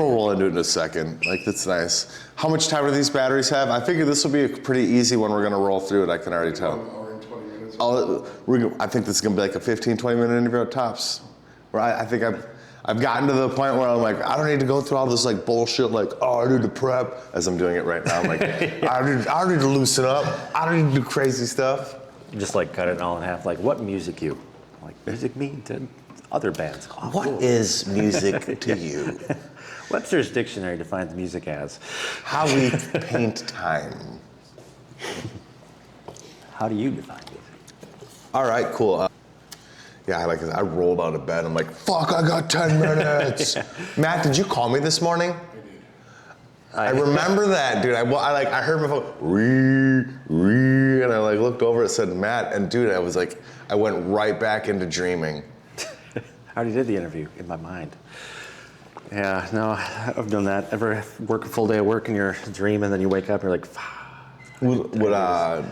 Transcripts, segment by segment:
We'll roll into it in a second. Like, that's nice. How much time do these batteries have? I figure this will be a pretty easy one. We're gonna roll through it. I can already tell. 1 hour and 20 minutes. I think this is gonna be like a 15, 20-minute interview at tops. Where I think I've gotten to the point where I'm like, I don't need to go through all this like bullshit, like, oh, I need to prep, as I'm doing it right now. I'm like, I don't need to loosen up. I don't need to do crazy stuff. Just like cut it all in half. Like, what music you? Like, music me to other bands. Oh, What cool. is music to you? Webster's Dictionary defines music as. How we paint time. How do you define music? All right, cool. Yeah, I rolled out of bed. I'm like, fuck, I got 10 minutes. Matt, did you call me this morning? I remember that, dude. I heard my phone, ree, and I like looked over, it said Matt, and dude, I went right back into dreaming. I already did the interview in my mind. Yeah, no, I've done that. Ever work a full day of work in your dream and then you wake up and you're like, I'm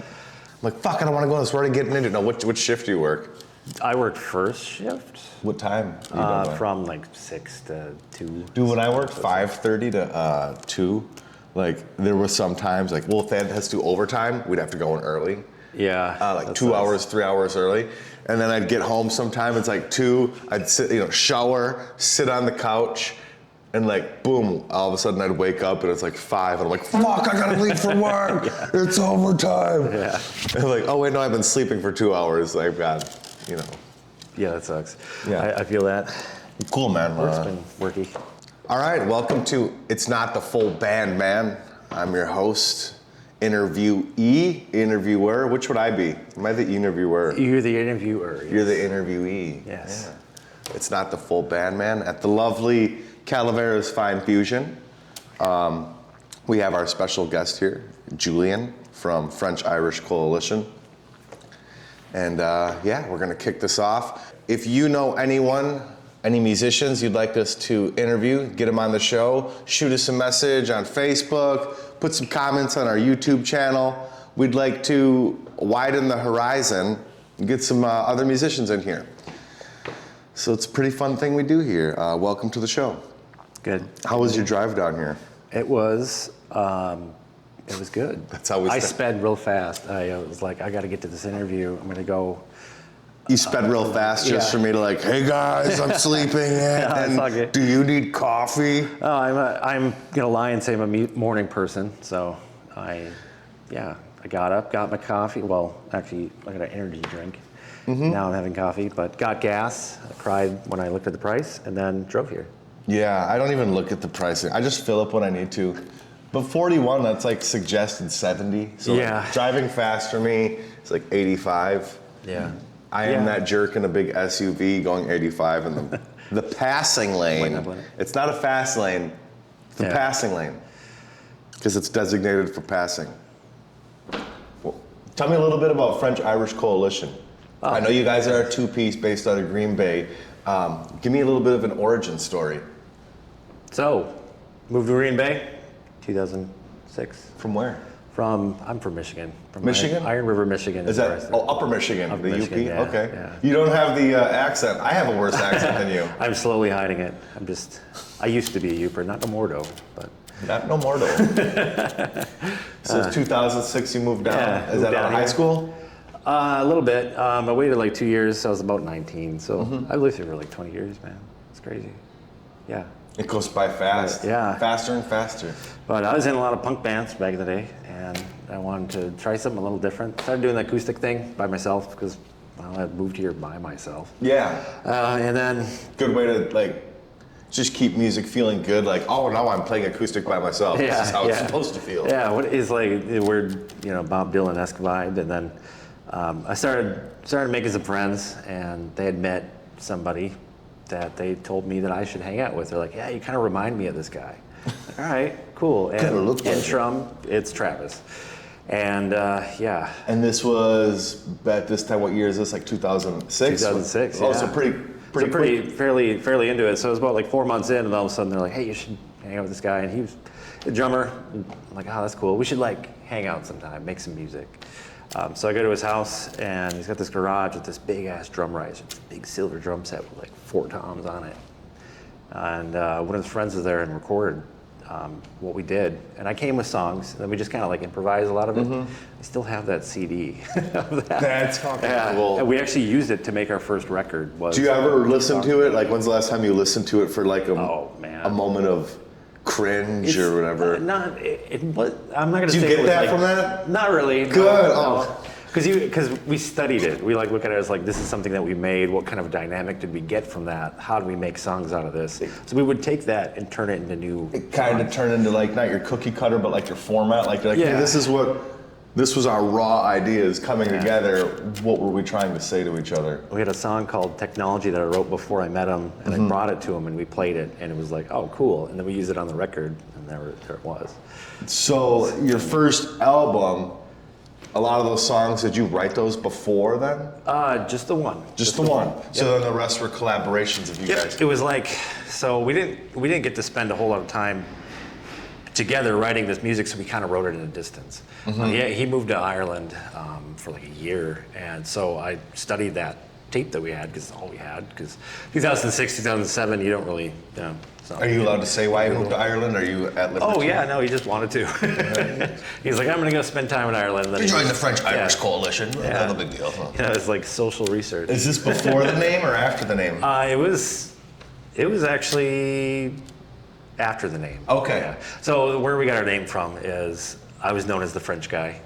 like, fuck, I don't want to go this. We're already getting into it. No, what shift do you work? I worked first shift. What time? From like 6 to 2. Dude, when I worked 5:30 to 2, like there was some times like, well, if Ed has to do overtime, we'd have to go in early. Yeah. Like 2 hours, 3 hours early. And then I'd get home sometime, it's like 2, I'd sit, shower, sit on the couch, and like, boom, all of a sudden I'd wake up and it's like 5, and I'm like, fuck, I gotta leave for work, it's overtime. Yeah. And like, oh wait, no, I've been sleeping for 2 hours, I've got, Yeah, that sucks. Yeah. I feel that. Cool, man. Work's been worky. All right, welcome to It's Not the Full Band, man. I'm your host, interviewer. Which would I be? Am I the interviewer? You're the interviewer. Yes. You're the interviewee. Yes. Yeah. It's Not the Full Band, man. At the lovely Calavera's Fine Fusion, we have our special guest here, Julian from French-Irish Coalition. And we're gonna kick this off. If you know anyone, any musicians you'd like us to interview, get them on the show, shoot us a message on Facebook, put some comments on our YouTube channel. We'd like to widen the horizon and get some other musicians in here. So it's a pretty fun thing we do here. Welcome to the show. Good. How was your drive down here? It was good. That's how we I sped real fast. I was like, I got to get to this interview. I'm going to go. You sped real fast just for me to like, hey guys, I'm sleeping in. Do you need coffee? Oh, I'm going to lie and say I'm a morning person. So I got up, got my coffee. Well, actually, I got an energy drink. Mm-hmm. Now I'm having coffee, but got gas. I cried when I looked at the price and then drove here. Yeah, I don't even look at the pricing. I just fill up when I need to. But 41, that's like suggested 70. So like, driving fast for me is like 85. Yeah. I am that jerk in a big SUV going 85 in the passing lane. It's not a fast lane, it's a passing lane. Because it's designated for passing. Well, tell me a little bit about French-Irish Coalition. Oh. I know you guys are a two-piece based out of Green Bay. Give me a little bit of an origin story. So, moved to Green Bay, 2006. From where? I'm from Michigan. From Michigan? Iron River, Michigan. Is that Upper Michigan? Upper the Michigan, UP? yeah, Okay. Yeah. You don't have the accent. I have a worse accent than you. I'm slowly hiding it. I used to be a Uper, not no more though, but. Not no more though. So 2006 you moved down. Yeah, Is that out of high school? A little bit. I waited like 2 years, so I was about 19. So I lived here for like 20 years, man. It's crazy. Yeah. It goes by fast. Yeah. Faster and faster. But I was in a lot of punk bands back in the day, and I wanted to try something a little different. Started doing the acoustic thing by myself because I moved here by myself. Yeah. And then. Good way to like just keep music feeling good. Like, oh, now I'm playing acoustic by myself. Yeah, this is how it's supposed to feel. Yeah. What is like a weird, Bob Dylan-esque vibe, and then I started making some friends, and they had met somebody that they told me that I should hang out with. They're like, yeah, you kind of remind me of this guy. Like, all right, cool. And in Trum, it's Travis. And And this was at this time. What year is this? Like 2006. 2006. Oh, yeah. so pretty fairly into it. So it was about like 4 months in, and all of a sudden they're like, hey, you should hang out with this guy. And he was a drummer. I'm like, oh, that's cool. We should like hang out sometime, make some music. So I go to his house, and he's got this garage with this big ass drum riser, big silver drum set with like 4 toms on it. And one of his friends was there and recorded what we did. And I came with songs, and then we just kind of like improvised a lot of it. I still have that CD of that. That's fucking cool. And we actually used it to make our first record. Do you ever listen to it? Like, when's the last time you listened to it for like a moment of cringe or whatever? I'm not going to say. Do you get that like, from that? Not really. Good. No. Because we studied it. We like look at it as like, this is something that we made. What kind of dynamic did we get from that? How do we make songs out of this? So we would take that and turn it into new. It kind of turned into like not your cookie cutter, but like your format. Like you're like, hey, this was our raw ideas coming together. What were we trying to say to each other? We had a song called Technology that I wrote before I met him, and I brought it to him, and we played it, and it was like, oh, cool. And then we used it on the record, and there it was. So your first album, a lot of those songs, did you write those before then? Just the one. Just the one. So then the rest were collaborations of you guys. It was like, so we didn't get to spend a whole lot of time together writing this music, so we kind of wrote it in a distance. He moved to Ireland for like a year, and so I studied that tape that we had, because it's all we had, because 2006, 2007, you don't really, Are you allowed to say why you moved to Ireland? Are you at liberty? Oh yeah, no, he just wanted to. He's like, I'm gonna go spend time in Ireland. And then You joined the French-Irish Coalition. Yeah. No big deal. Huh? It's like social research. Is this before the name or after the name? It was actually after the name. Okay. Yeah. So where we got our name from is I was known as the French guy.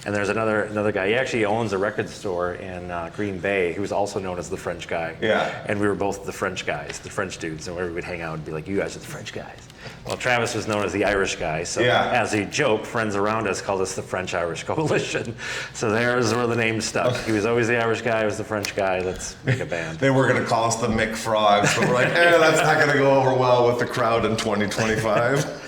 And there's another guy. He actually owns a record store in Green Bay. He was also known as the French guy. Yeah. And we were both the French guys, the French dudes. And where we would hang out and be like, you guys are the French guys. Well, Travis was known as the Irish guy. So as a joke, friends around us called us the French-Irish Coalition. So there's where the name stuck. He was always the Irish guy. I was the French guy. Let's make a band. They were going to call us the Mick Frogs, but we're like, that's not going to go over well with the crowd in 2025.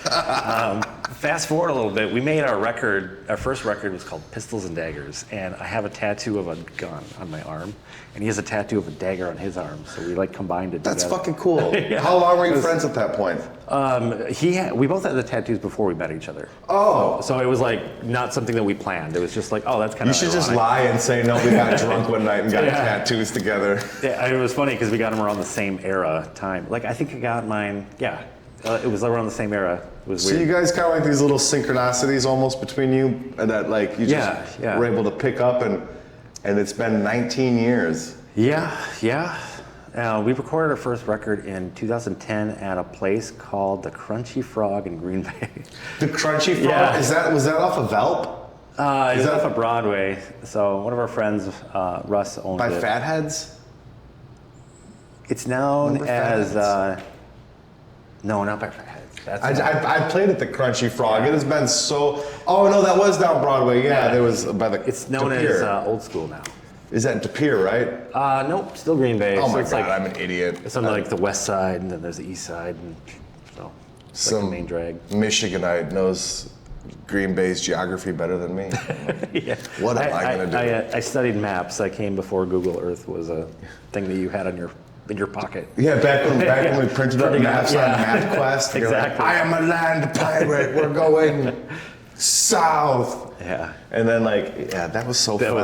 Fast forward a little bit, we made our first record was called Pistols and Daggers, and I have a tattoo of a gun on my arm, and he has a tattoo of a dagger on his arm, so we like combined it That's together. fucking cool. How long were you friends at that point? We both had the tattoos before we met each other. Oh. So it was like not something that we planned. It was just like, oh, that's kind You of should just lie and say, no, we got drunk one night and got tattoos together. Yeah, it was funny because we got them around the same time. Like, I think I got mine, it was around the same era. It was weird. So you guys kind of like these little synchronicities almost between you that like you just were able to pick up, and it's been 19 years. Yeah. We recorded our first record in 2010 at a place called the Crunchy Frog in Green Bay. The Crunchy Frog? Yeah. Was that off of Velp? It's off of Broadway. So one of our friends, Russ, owns it. By Fatheads? It's known as... no, not by Fatheads. I played at the Crunchy Frog. It has been so... Oh, no, that was down Broadway. Yeah, there was by the... It's known as Old School now. Is that De Pere, right? Nope, still Green Bay. Oh so my it's God, like, I'm an idiot. It's on like the west side, and then there's the east side, and so it's like the main drag. Michiganite knows Green Bay's geography better than me. What am I going to do? I studied maps. I came before Google Earth was a thing that you had in your pocket. Yeah, back when we printed up maps on MapQuest. Exactly. Like, I am a land pirate. We're going south. Yeah. And then that was so fun. It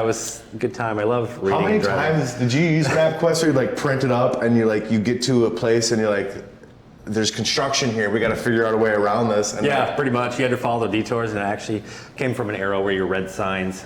was a good time. I love reading. How many and driving. times did you use MapQuest where you like print it up and you get to a place and you're like, there's construction here. We got to figure out a way around this. And pretty much. You had to follow the detours, and it actually came from an era where you read signs.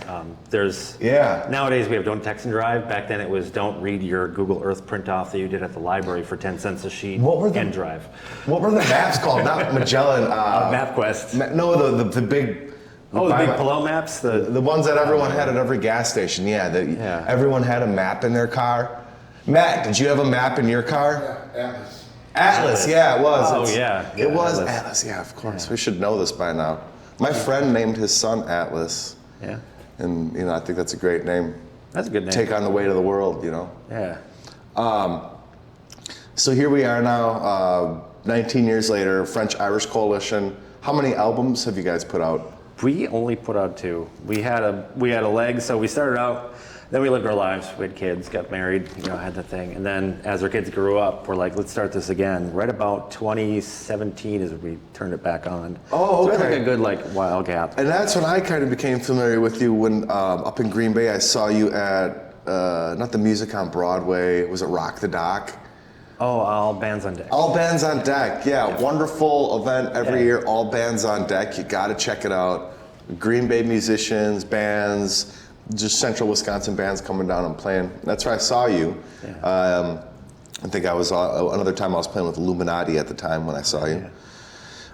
Nowadays we have don't text and drive. Back then it was don't read your Google Earth print off that you did at the library for 10 cents a sheet and drive. What were the maps called? Not Magellan. MapQuest. No, the big. The big pull-out maps? The ones that everyone had at every gas station. Everyone had a map in their car. Matt, did you have a map in your car? Yeah, Atlas, yeah, it was. Oh, yeah. It was Atlas, yeah, of course. Yeah. We should know this by now. My friend named his son Atlas. Yeah. And, I think that's a great name. That's a good name. Take on the weight of the world, Yeah. So here we are now, 19 years later, French-Irish Coalition. How many albums have you guys put out? We only put out 2. We had a leg, so we started out, then we lived our lives. We had kids, got married, had the thing. And then as our kids grew up, we're like, let's start this again. Right about 2017 is when we turned it back on. Oh, okay. So we had a good while gap. And that's when I kind of became familiar with you when up in Green Bay I saw you at, not the Music on Broadway, was it Rock the Dock? Oh, all bands on deck. All Bands on Deck, yeah. Wonderful event every year, All Bands on Deck. You got to check it out. Green Bay musicians, bands, just central Wisconsin bands coming down and playing. That's where I saw you. Yeah. I think I was, another time I was playing with Illuminati at the time when I saw you.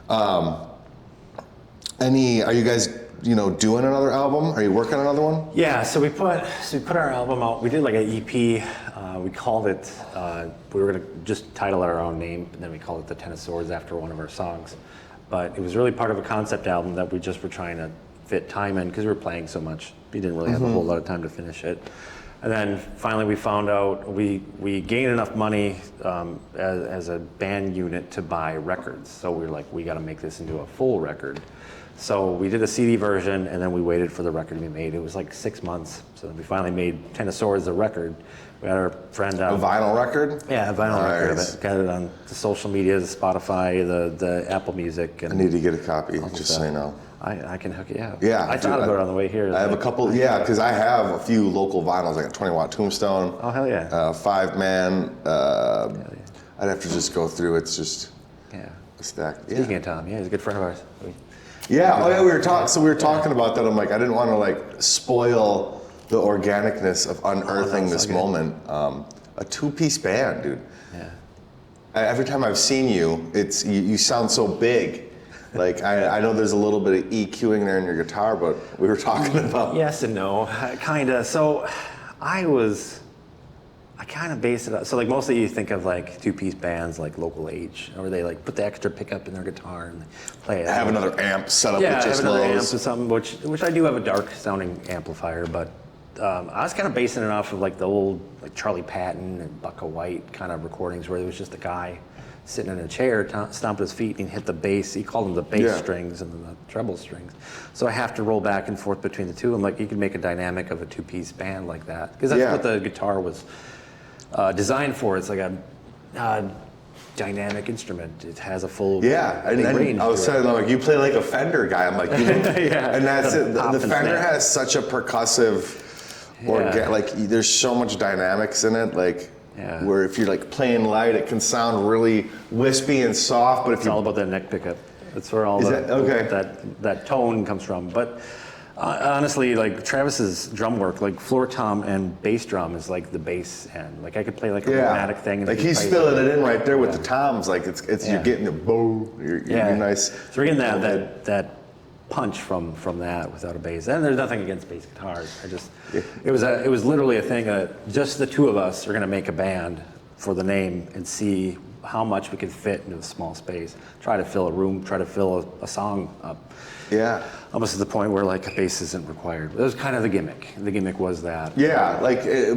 Yeah. Are you guys, doing another album? Are you working on another one? Yeah, so we put our album out. We did like an EP. We called it. We were gonna just title it our own name, and then we called it The Ten of Swords after one of our songs. But it was really part of a concept album that we just were trying to fit time in because we were playing so much. We didn't really have a whole lot of time to finish it. And then finally we found out we gained enough money as a band unit to buy records. So we were like, we got to make this into a full record. So we did a CD version, and then we waited for the record to be made. It was like 6 months. So then we finally made Ten of Swords, the record. We had our friend A vinyl record? Yeah, a vinyl record of Nice. it. Got it on the social media, the Spotify, the Apple Music. And I need to get a copy, just so you know. I can hook it up. Yeah. I thought about it on the way here. I have a couple, because I have a few local vinyls. I got 20 Watt Tombstone. Oh, hell yeah. 5 Man. I'd have to just go through. It's just Yeah. a stack. Speaking of Tom, yeah, he's a good friend of ours. Yeah, we were talking. So we were talking about that. I'm like, I didn't want to spoil the organicness of unearthing this good. moment. A 2-piece band, dude. Yeah. Every time I've seen you, it's you sound so big. Like I know there's a little bit of EQing there in your guitar, but we were talking about. Yes and no, kind of. So I kind of base it up. So like mostly you think of like 2-piece bands like Local H, or they like put the extra pickup in their guitar and play it. Have another amp set up Yeah, with I have just another amp or lows. something, which I do have a dark sounding amplifier, but I was kind of basing it off of like the old like Charlie Patton and Bucka White kind of recordings where it was just a guy sitting in a chair, stomped his feet, and he hit the bass. He called them the bass strings and the treble strings. So I have to roll back and forth between the two. I'm like, you can make a dynamic of a 2-piece band like that, because that's what the guitar was designed for. It's like a dynamic instrument. It has a full big range. I was saying, like, you play like a Fender guy. I'm like, Yeah, and that's it. pop The and Fender snap. has such a percussive, like, there's so much dynamics in it. Like, where if you're like playing light, it can sound really wispy and soft. But if It's you all about that neck pickup. That's where all that tone comes from. But honestly, like Travis's drum work, like floor tom and bass drum is like the bass end. Like I could play like a romantic thing. And like he's filling it in right there with the toms. Like it's you're getting the bow. You're nice. So we're getting that punch from that without a bass. And there's nothing against bass guitars. It was literally a thing. Just the two of us are gonna make a band for the name and see how much we could fit into a small space. Try to fill a room. Try to fill a song up. Yeah. Almost to the point where like a bass isn't required. That was kind of the gimmick. The gimmick was that. Yeah,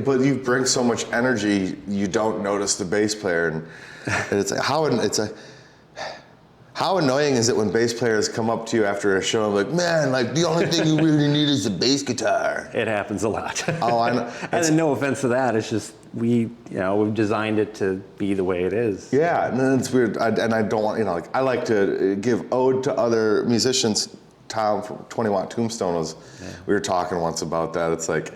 but you bring so much energy, you don't notice the bass player, and it's like, how annoying is it when bass players come up to you after a show and like, man, like the only thing you really need is a bass guitar. It happens a lot. Oh, I know. And then no offense to that, it's just we've designed it to be the way it is. Yeah, and then it's weird, and I don't want, like, I like to give ode to other musicians. Tom from 20 Watt Tombstone we were talking once about that. It's like,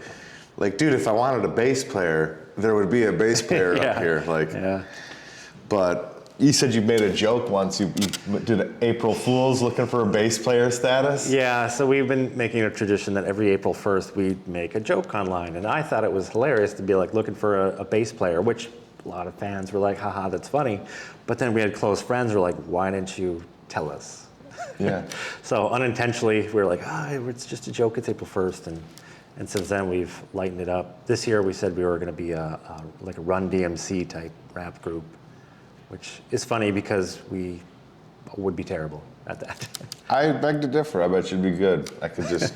dude, if I wanted a bass player, there would be a bass player up here. But you said you made a joke once. You did an April Fool's looking for a bass player status. Yeah, so we've been making a tradition that every April 1st we make a joke online, and I thought it was hilarious to be like looking for a bass player, which a lot of fans were like, haha, that's funny. But then we had close friends who were like, why didn't you tell us? Yeah. So unintentionally, we were like, it's just a joke. It's April 1st, and since then we've lightened it up. This year we said we were going to be like a Run DMC type rap group, which is funny because we would be terrible at that. I beg to differ. I bet you'd be good. I could just.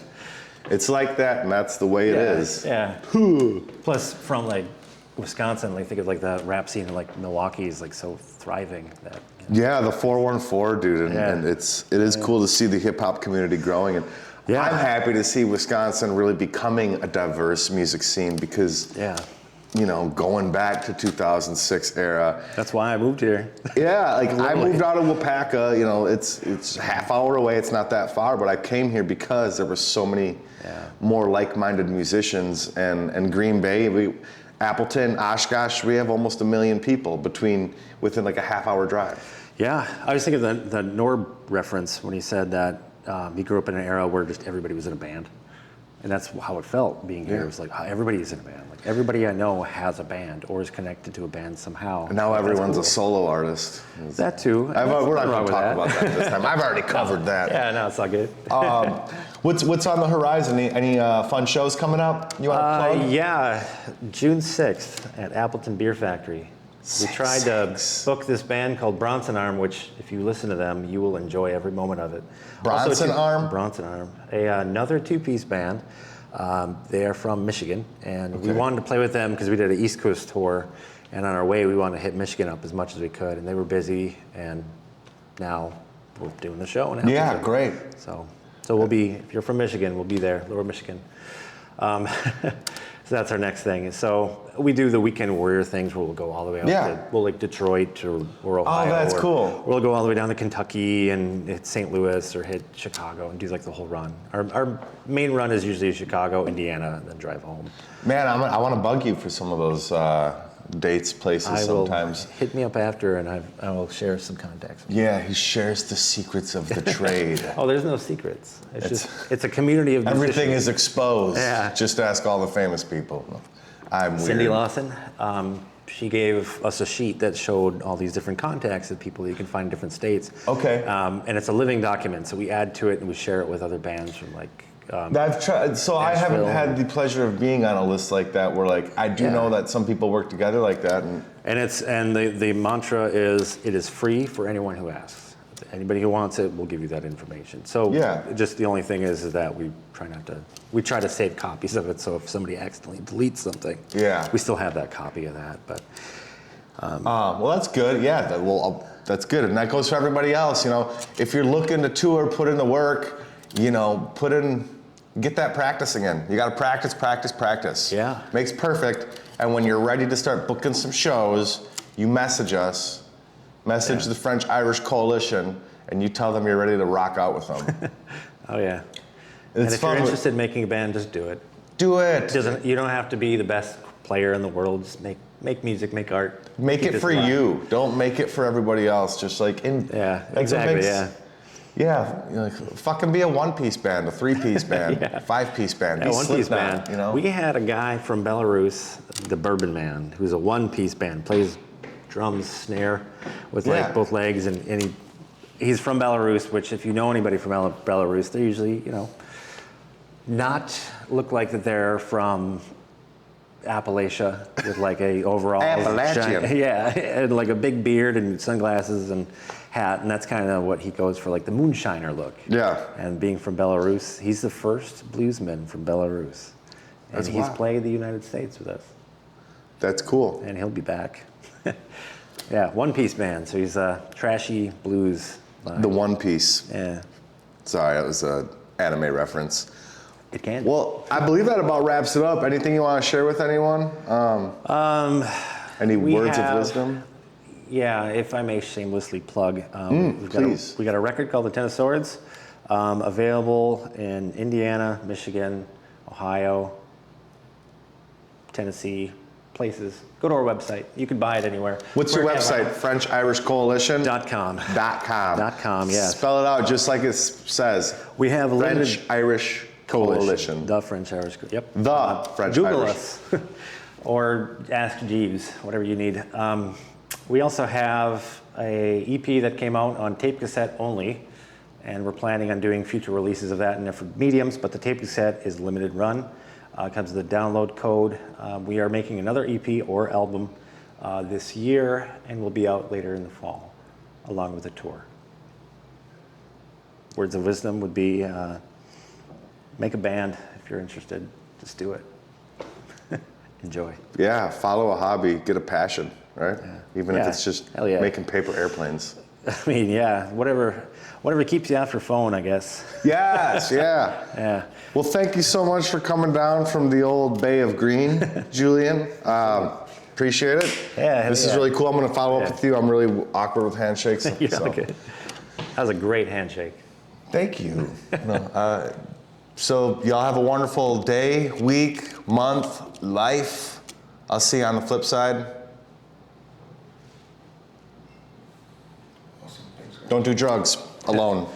It's like that, and that's the way it is. Yeah. Plus, from like Wisconsin, like think of like the rap scene in like Milwaukee is like so thriving that. Yeah, the 414, dude, and it is cool to see the hip hop community growing, and I'm happy to see Wisconsin really becoming a diverse music scene because, going back to 2006 era. That's why I moved here. Yeah, like I moved out of Wapaka. It's half hour away. It's not that far, but I came here because there were so many more like-minded musicians, and Green Bay. Appleton, Oshkosh, we have almost 1 million people within like a half-hour drive. Yeah, I was thinking of the Norb reference when he said that he grew up in an era where just everybody was in a band. And that's how it felt being here. It was like everybody is in a band. Like everybody I know has a band or is connected to a band somehow. And now everyone's a solo artist. That too. We're not going to talk about that this time. I've already covered that. Yeah, no, it's all good. What's on the horizon? Any fun shows coming up you want to plug? Yeah, June 6th at Appleton Beer Factory. We tried to book this band called Bronson Arm, which if you listen to them, you will enjoy every moment of it. Bronson Arm? Bronson Arm. Another two-piece band. They are from Michigan, and we wanted to play with them because we did an East Coast tour, and on our way we wanted to hit Michigan up as much as we could, and they were busy, and now we're doing the show in Appleton. Yeah, great. So we'll be, if you're from Michigan, we'll be there, Lower Michigan. So that's our next thing. So we do the Weekend Warrior things where we'll go all the way up to like Detroit or Ohio. Oh, that's cool. We'll go all the way down to Kentucky and hit St. Louis or hit Chicago and do like the whole run. Our main run is usually Chicago, Indiana, and then drive home. Man, I want to bug you for some of those dates, places sometimes. Hit me up after and I will share some contacts. Yeah, he shares the secrets of the trade. Oh, there's no secrets. It's a community of musicians. Everything is exposed. Yeah. Just ask all the famous people. I'm weird. Cindy Lawson, she gave us a sheet that showed all these different contacts of people that you can find in different states. Okay. And it's a living document, so we add to it and we share it with other bands from like. I've tried. So I haven't had the pleasure of being on a list like that. Where like I do know that some people work together like that, and the mantra is it is free for anyone who asks. Anybody who wants it, we'll give you that information. So just the only thing is that we try to save copies of it. So if somebody accidentally deletes something, we still have that copy of that. But well, that's good. Yeah, that's good, and that goes for everybody else. You know, if you're looking to tour, put in the work. You know, get that practicing in. You got to practice, practice, practice. Yeah. Makes perfect. And when you're ready to start booking some shows, you message us, the French-Irish Coalition, and you tell them you're ready to rock out with them. Oh, yeah. And if you're interested in making a band, just do it. Do it. You don't have to be the best player in the world. Just make music, make art. Make it for you. Don't make it for everybody else. Just exactly, Yeah, fucking be a one-piece band, a three-piece band, five-piece band. Be one-piece band. You know? We had a guy from Belarus, the Bourbon Man, who's a one-piece band, plays drums, snare, with like both legs, and he's from Belarus. Which, if you know anybody from Belarus, they're usually not look like that they're from Appalachia with like a overall Appalachian. and like a big beard and sunglasses and hat, and that's kind of what he goes for, like the moonshiner look. Yeah. And being from Belarus, he's the first bluesman from Belarus, and he's played the United States with us. That's cool. And he'll be back. Yeah, one-piece band. So he's a trashy blues. The One Piece. Yeah. Sorry, that was an anime reference. It can. Well, I believe that about wraps it up. Anything you want to share with anyone? Any words of wisdom? Yeah, if I may shamelessly plug, please. We got a record called The Ten of Swords, available in Indiana, Michigan, Ohio, Tennessee, places. Go to our website. You can buy it anywhere. What's your website? French-Irish Coalition? .com. .com, yes. Spell it out just like it says. We have a French-Irish Coalition. The French-Irish, yep. The French-Irish. Google us. Or ask Jeeves, whatever you need. We also have a EP that came out on tape cassette only, and we're planning on doing future releases of that in different mediums, but the tape cassette is limited run. It comes with a download code. We are making another EP or album this year, and will be out later in the fall, along with a tour. Words of wisdom would be, make a band if you're interested. Just do it. Enjoy. Yeah, follow a hobby, get a passion, right? Yeah. Even if it's just making paper airplanes. I mean, whatever keeps you off your phone, I guess. Yes, yeah. Yeah. Well, thank you so much for coming down from the old Bay of Green, Julian. Appreciate it. Yeah. This is really cool. I'm going to follow up with you. I'm really awkward with handshakes. Okay. That was a great handshake. Thank you. So y'all have a wonderful day, week, month, life. I'll see you on the flip side. Awesome. Thanks, guys. Don't do drugs alone.